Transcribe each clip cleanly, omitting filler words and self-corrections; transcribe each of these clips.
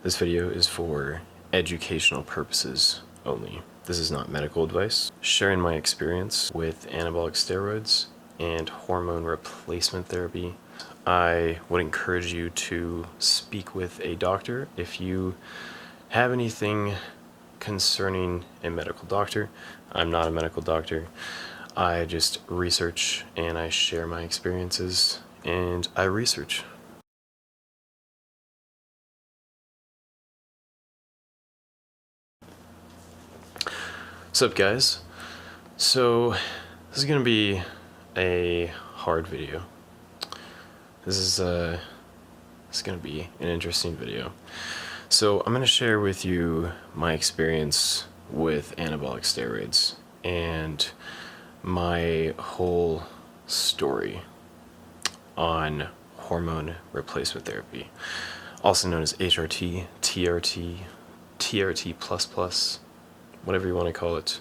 This video is for educational purposes only. This is not medical advice. Sharing my experience with anabolic steroids and hormone replacement therapy. I would encourage you to speak with a doctor if you have anything concerning a medical doctor. I'm not a medical doctor. I just research and I share my experiences and I research. What's up, guys? So this is gonna be a hard video. This is gonna be an interesting video. So I'm gonna share with you my experience with anabolic steroids and my whole story on hormone replacement therapy, also known as HRT, TRT, TRT++, whatever you want to call it.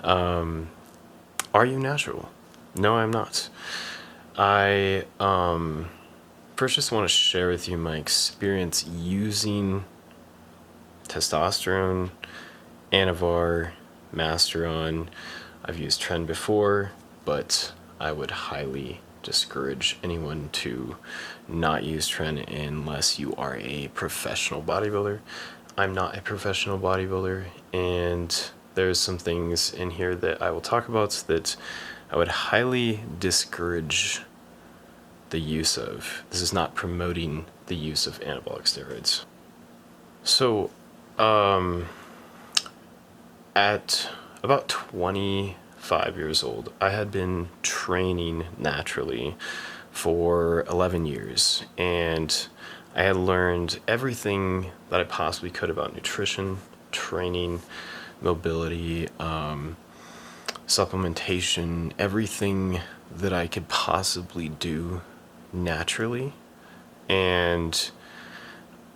Are you natural? No, I'm not. I first just want to share with you my experience using testosterone, Anavar, Masteron. I've used Tren before, but I would highly discourage anyone to not use Tren unless you are a professional bodybuilder. I'm not a professional bodybuilder, and there's some things in here that I will talk about that I would highly discourage the use of. This is not promoting the use of anabolic steroids. So, at about 25 years old, I had been training naturally for 11 years, and I had learned everything that I possibly could about nutrition, training, mobility, supplementation, everything that I could possibly do naturally. And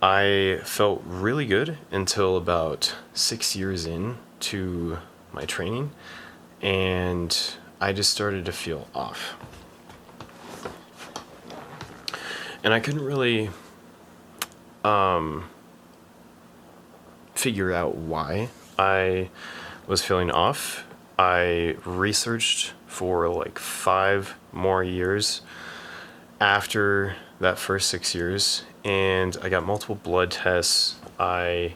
I felt really good until about 6 years in to my training, and I just started to feel off. And I couldn't really figure out why I was feeling off. I researched for like 5 more years after that first 6 years, and I got multiple blood tests. I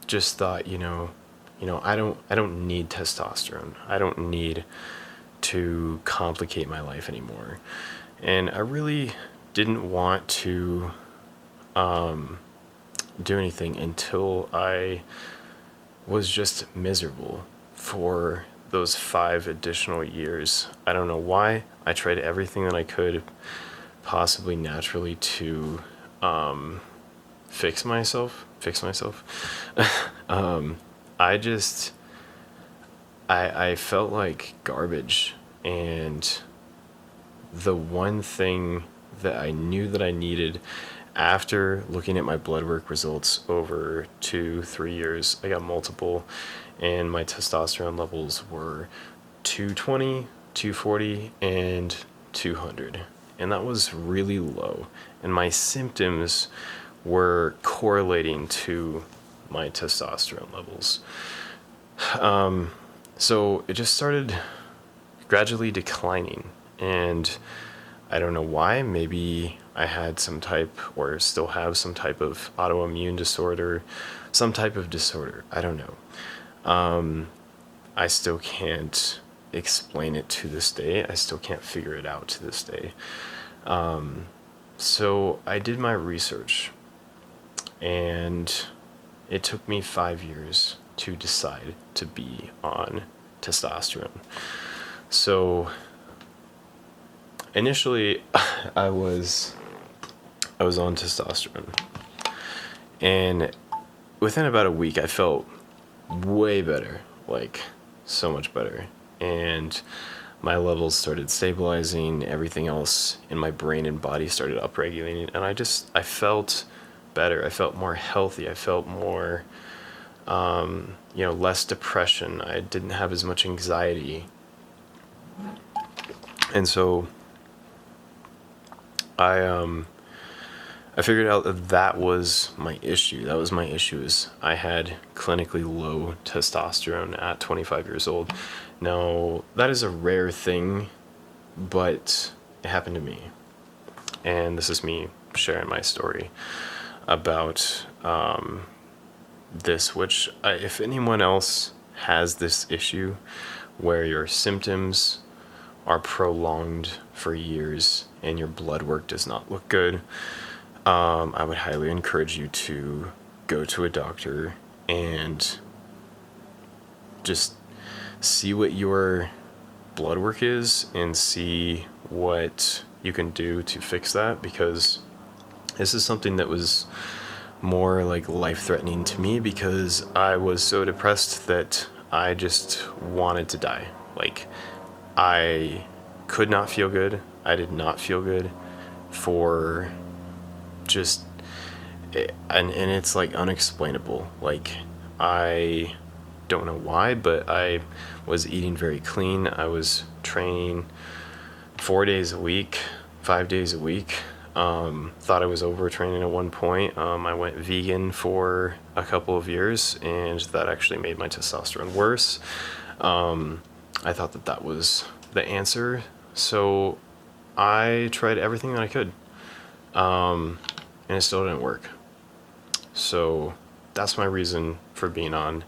just thought, I don't need testosterone. I don't need to complicate my life anymore. And I really didn't want to do anything until I was just miserable for those 5 additional years. I don't know why. I tried everything that I could possibly naturally to fix myself. I felt like garbage, and the one thing that I knew that I needed after looking at my blood work results over 2-3 years, I got multiple, and my testosterone levels were 220, 240, and 200. And that was really low. And my symptoms were correlating to my testosterone levels. So it just started gradually declining. And I don't know why. Maybe I had some type, or still have some type of autoimmune disorder, some type of disorder. I don't know. I still can't explain it to this day. I still can't figure it out to this day. So I did my research, and it took me 5 years to decide to be on testosterone. So initially, I was on testosterone, and within about a week, I felt way better, like so much better, and my levels started stabilizing. Everything else in my brain and body started upregulating, and I felt better. I felt more healthy. I felt more, less depression. I didn't have as much anxiety, and so I I figured out that that was my issue. That was my issue is I had clinically low testosterone at 25 years old. Now, that is a rare thing, but it happened to me. And this is me sharing my story about this, which if anyone else has this issue where your symptoms are prolonged for years and your blood work does not look good, I would highly encourage you to go to a doctor and just see what your blood work is and see what you can do to fix that, because this is something that was more like life-threatening to me, because I was so depressed that I just wanted to die. Like, I could not feel good. I did not feel good for just, and it's like unexplainable. Like, I don't know why, but I was eating very clean. I was training 4 days a week, 5 days a week. Thought I was overtraining at one point. I went vegan for a couple of years, and that actually made my testosterone worse. I thought that that was the answer, so I tried everything that I could, and it still didn't work. So that's my reason for being on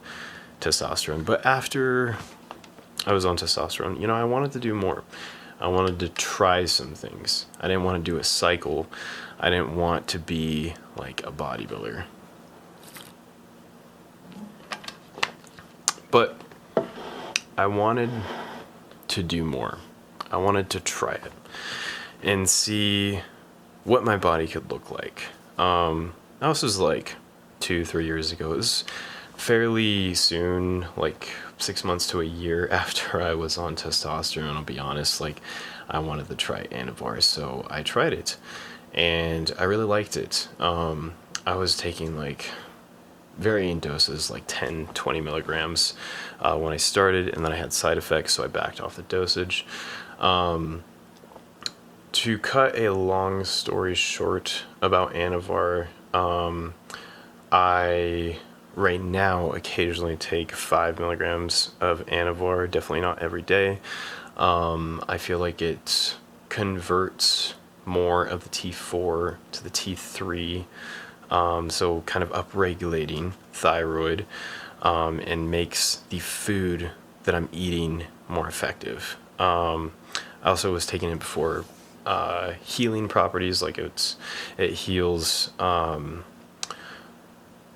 testosterone. But after I was on testosterone, I wanted to do more. I wanted to try some things. I didn't want to do a cycle. I didn't want to be like a bodybuilder. But I wanted to do more. I wanted to try it and see what my body could look like. This was like 2-3 years ago. It was fairly soon, like 6 months to a year after I was on testosterone. I'll be honest, like, I wanted to try Anavar, so I tried it, and I really liked it. I was taking like varying doses, like 10-20 milligrams when I started, and then I had side effects, so I backed off the dosage. To cut a long story short about Anavar, I right now occasionally take 5 milligrams of Anavar, definitely not every day. I feel like it converts more of the T4 to the T3, so kind of upregulating thyroid, and makes the food that I'm eating more effective. I also was taking it before healing properties, like it heals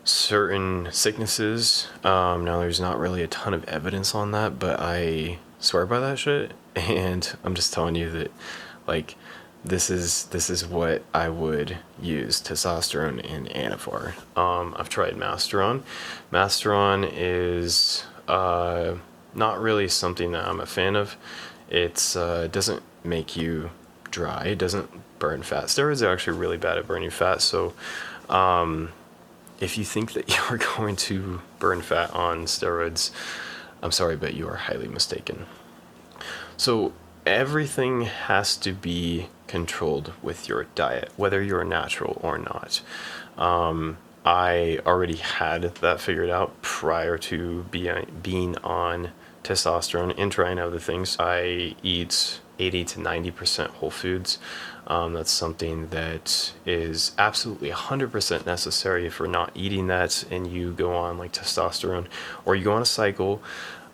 certain sicknesses. Now there's not really a ton of evidence on that, but I swear by that shit, and I'm just telling you that, like, this is what I would use: testosterone and Anavar. I've tried Masteron. Masteron is not really something that I'm a fan of. It's doesn't make you dry. It doesn't burn fat. Steroids are actually really bad at burning fat, so if you think that you're going to burn fat on steroids, I'm sorry, but you are highly mistaken. So everything has to be controlled with your diet, whether you're natural or not. I already had that figured out prior to being on testosterone and trying other things. I eat 80 to 90% whole foods. That's something that is absolutely 100% necessary. If you're not eating that and you go on like testosterone or you go on a cycle,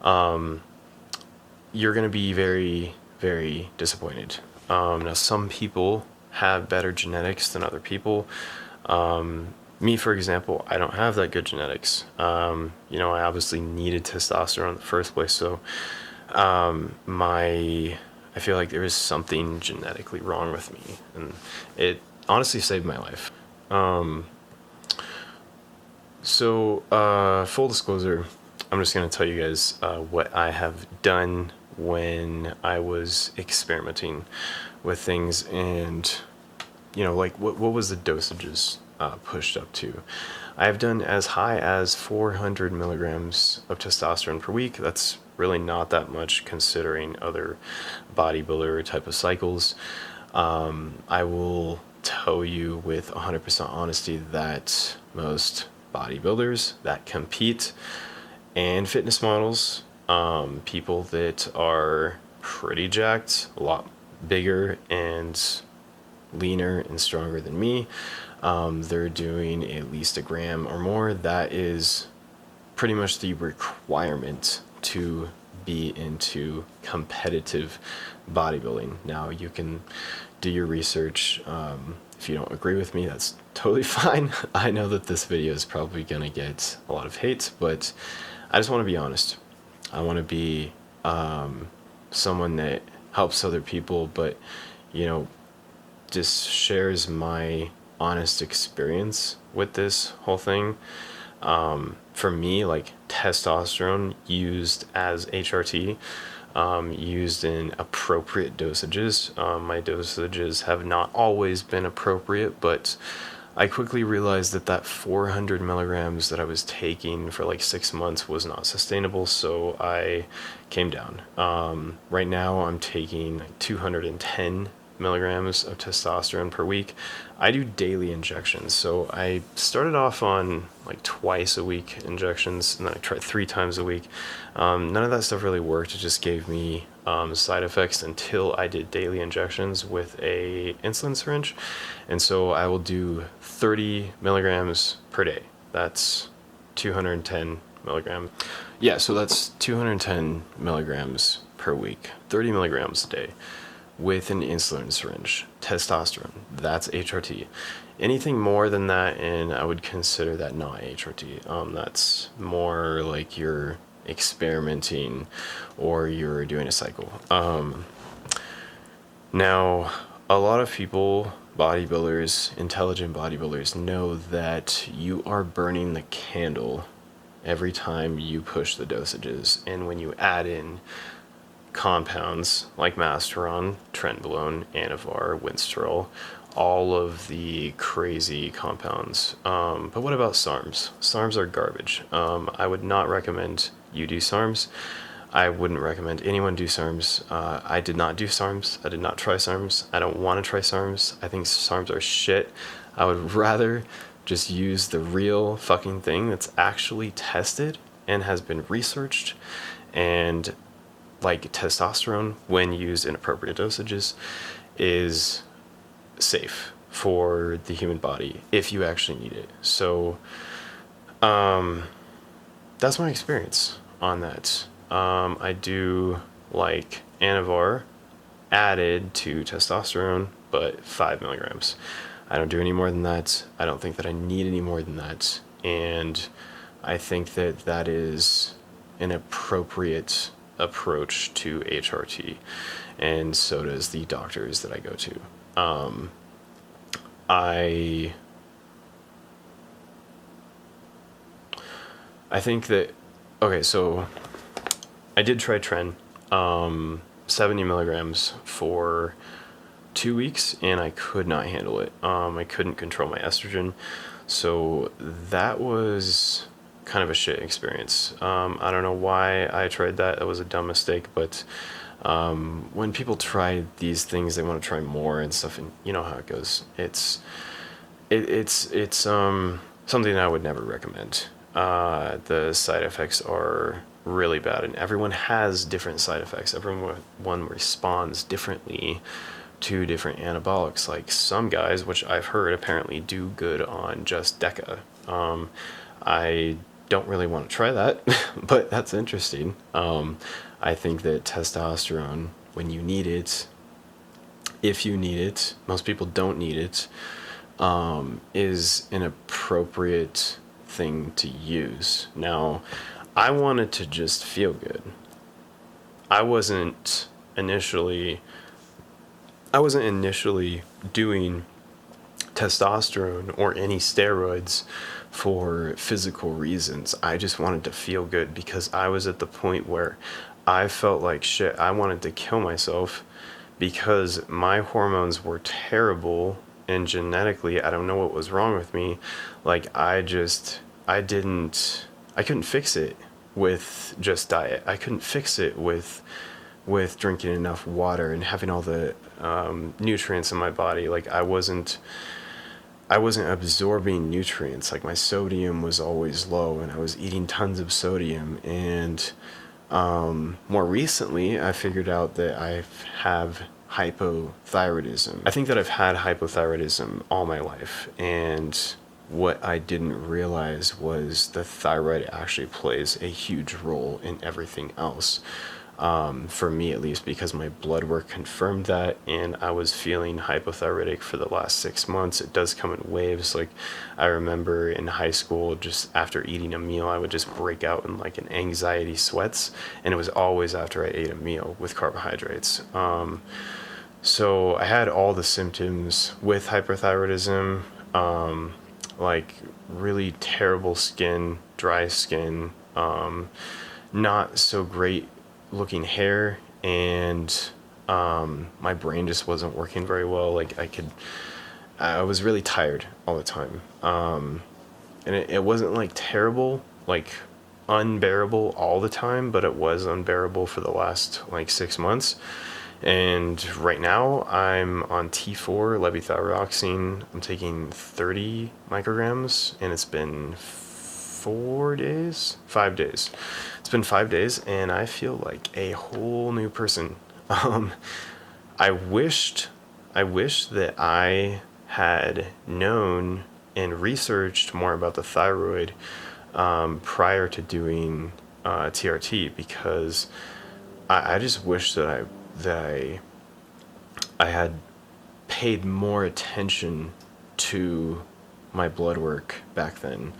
you're going to be very, very disappointed. Now, some people have better genetics than other people. Me, for example, I don't have that good genetics. I obviously needed testosterone in the first place, so I feel like there is something genetically wrong with me, and it honestly saved my life. Full disclosure, I'm just going to tell you guys what I have done when I was experimenting with things, and like what was the dosages pushed up to. I have done as high as 400 milligrams of testosterone per week. That's really not that much considering other bodybuilder type of cycles. I will tell you with 100% honesty that most bodybuilders that compete and fitness models, people that are pretty jacked, a lot bigger and leaner and stronger than me, they're doing at least a gram or more. That is pretty much the requirement to be into competitive bodybuilding. Now, you can do your research. If you don't agree with me, that's totally fine. I know that this video is probably gonna get a lot of hate, but I just want to be honest. I want to be someone that helps other people, but just shares my honest experience with this whole thing. For me, like, testosterone used as HRT, used in appropriate dosages. My dosages have not always been appropriate, but I quickly realized that 400 milligrams that I was taking for like 6 months was not sustainable, so I came down. Right now I'm taking 210 milligrams of testosterone per week. I do daily injections, so I started off on like twice a week injections, and then I tried 3 times a week. None of that stuff really worked. It just gave me side effects until I did daily injections with a insulin syringe. And so I will do 30 milligrams per day. That's 210 milligrams. Yeah, so that's 210 milligrams per week, 30 milligrams a day with an insulin syringe. Testosterone, that's HRT. Anything more than that, and I would consider that not HRT. That's more like you're experimenting or you're doing a cycle. Now, a lot of people, bodybuilders, intelligent bodybuilders, know that you are burning the candle every time you push the dosages. And when you add in compounds like Masteron, Trenbolone, Anavar, Winstrol, all of the crazy compounds. But what about SARMs? SARMs are garbage. I would not recommend you do SARMs. I wouldn't recommend anyone do SARMs. I did not do SARMs. I did not try SARMs. I don't want to try SARMs. I think SARMs are shit. I would rather just use the real fucking thing that's actually tested and has been researched. And like testosterone, when used in appropriate dosages, is safe for the human body if you actually need it. So that's my experience on that. I do like Anavar added to testosterone, but 5 milligrams. I don't do any more than that. I don't think that I need any more than that. And I think that is an appropriate approach to HRT, and so does the doctors that I go to. I think that, okay, so I did try Tren, 70 milligrams for 2 weeks, and I could not handle it. I couldn't control my estrogen, so that was kind of a shit experience. I don't know why I tried that. That was a dumb mistake, but when people try these things, they want to try more and stuff, and you know how it goes. It's something that I would never recommend. The side effects are really bad, and everyone has different side effects. Everyone responds differently to different anabolics. Like some guys, which I've heard apparently do good on just Deca. I don't really want to try that, but that's interesting. I think that testosterone, when you need it, if you need it, most people don't need it, is an appropriate thing to use. Now, I wanted to just feel good. I wasn't initially doing testosterone or any steroids for physical reasons. I just wanted to feel good because I was at the point where I felt like shit. I wanted to kill myself because my hormones were terrible, and genetically, I don't know what was wrong with me. Like, I couldn't fix it with just diet. I couldn't fix it with drinking enough water and having all the nutrients in my body. Like I wasn't absorbing nutrients. Like my sodium was always low, and I was eating tons of sodium. And more recently, I figured out that I have hypothyroidism. I think that I've had hypothyroidism all my life, and what I didn't realize was the thyroid actually plays a huge role in everything else. For me at least, because my blood work confirmed that, and I was feeling hypothyroidic for the last 6 months. It does come in waves. Like I remember in high school, just after eating a meal, I would just break out in like an anxiety sweats, and it was always after I ate a meal with carbohydrates. So I had all the symptoms with hyperthyroidism, like really terrible skin, dry skin, not so great looking hair, and my brain just wasn't working very well. Like I was really tired all the time, and it wasn't like terrible, like unbearable all the time, but it was unbearable for the last like 6 months. And right now I'm on T4 levothyroxine. I'm taking 30 micrograms, and it's been 5 days. It's been 5 days, and I feel like a whole new person. I wished that I had known and researched more about the thyroid prior to doing TRT, because I just wish that I had paid more attention to my blood work back then.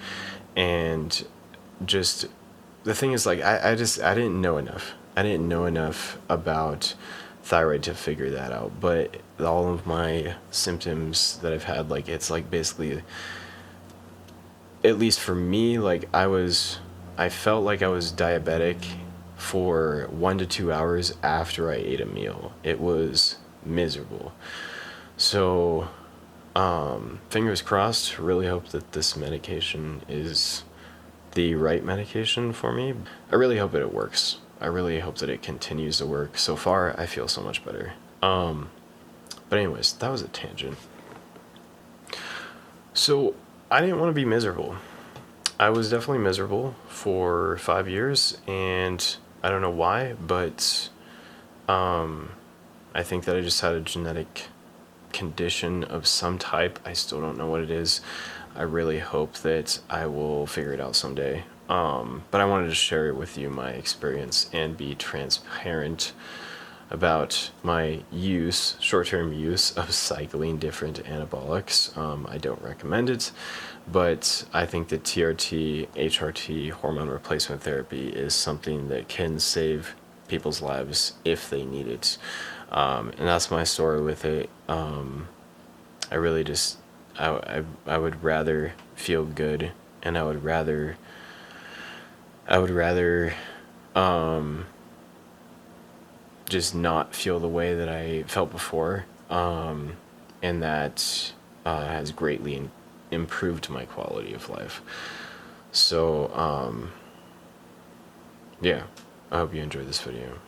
And just the thing is, like I didn't know enough. I didn't know enough about thyroid to figure that out. But all of my symptoms that I've had, like it's like basically, at least for me, like I felt like I was diabetic for 1 to 2 hours after I ate a meal. It was miserable. So fingers crossed. Really hope that this medication is the right medication for me. I really hope that it works. I really hope that it continues to work. So far, I feel so much better. But anyways, that was a tangent. So I didn't want to be miserable. I was definitely miserable for 5 years, and I don't know why, but I think that I just had a genetic condition of some type. I still don't know what it is. I really hope that I will figure it out someday. But I wanted to share with you my experience and be transparent about my short-term use of cycling different anabolics. I don't recommend it, but I think that TRT, HRT, hormone replacement therapy is something that can save people's lives if they need it. And that's my story with it. I really just, I would rather feel good, and I would rather just not feel the way that I felt before, and that has greatly improved my quality of life. So yeah, I hope you enjoyed this video.